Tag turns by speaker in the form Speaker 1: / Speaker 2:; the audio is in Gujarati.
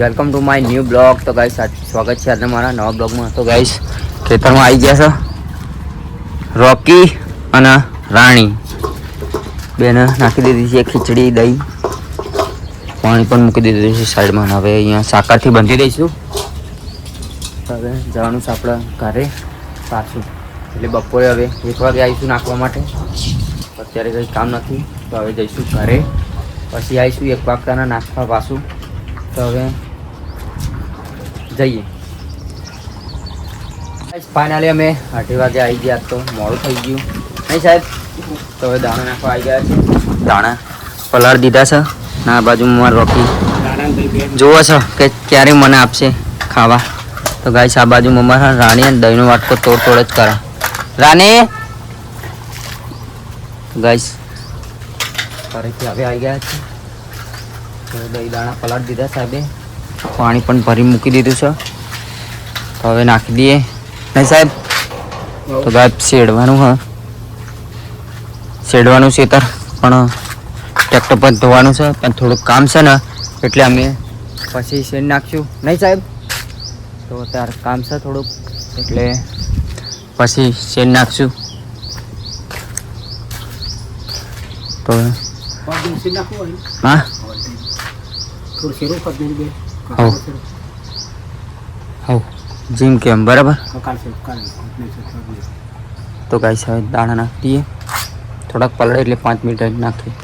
Speaker 1: Welcome to my new blog. તો ગાઈસ સ્વાગત છે આજના મારા નવા બ્લોગમાં. તો ગાઈસ ખેતરમાં આવી ગયા છે રોકી અને રાણી બેને નાખી દીધી છે ખીચડી દહીં પાણી પણ મૂકી દીધું છે સાઈડમાં. હવે અહીંયા સાકરથી બાંધી દઈશું. હવે જવાનું છે આપણે ઘરે પાછું, એટલે બપોરે હવે 1 વાગે આવીશું નાખવા માટે. અત્યારે કંઈ કામ નથી તો હવે જઈશું ઘરે, પછી આવીશું 1 વાગતાના નાખવા પાછું. તો હવે જઈએ. ફાઇનલી અમે 8 વાગે આવી ગયા, તો મોડું થઈ ગયું નહીં સાહેબ. તો હવે દાણા નાખવા આવી ગયા છે. દાણા પલાળ દીધા છે. ના બાજુમાં રોકી જોવો છો કે ક્યારે મને આપશે ખાવા. તો ગાઈસ આ બાજુ મમ્મા રાણી અને દહીંનો વાટકો તોડ જ કરે. રાણી ગાઈસ ફરીથી હવે આવી ગયા છે. તો દહીં દાણા પલાળ દીધા સાહેબે, પાણી પણ ભરી મૂકી દીધું છે. તો હવે નાખી દઈએ નહીં સાહેબ. તો ગાય શેડવાનું શેડવાનું ખેતર પણ ટ્રેક્ટર પર ધોવાનું છે, પણ થોડુંક કામ છે ને એટલે અમે પછી શેડ નાખશું નહીં સાહેબ. તો ત્યારે કામ છે થોડુંક એટલે પછી શેડ નાખશું. તો હા હવ જીમ કેમ બરાબર. તો ગાઈસ હવે દાણા નાખી દઈએ, થોડાક પલળે એટલે 5 મિનિટ નાખીએ.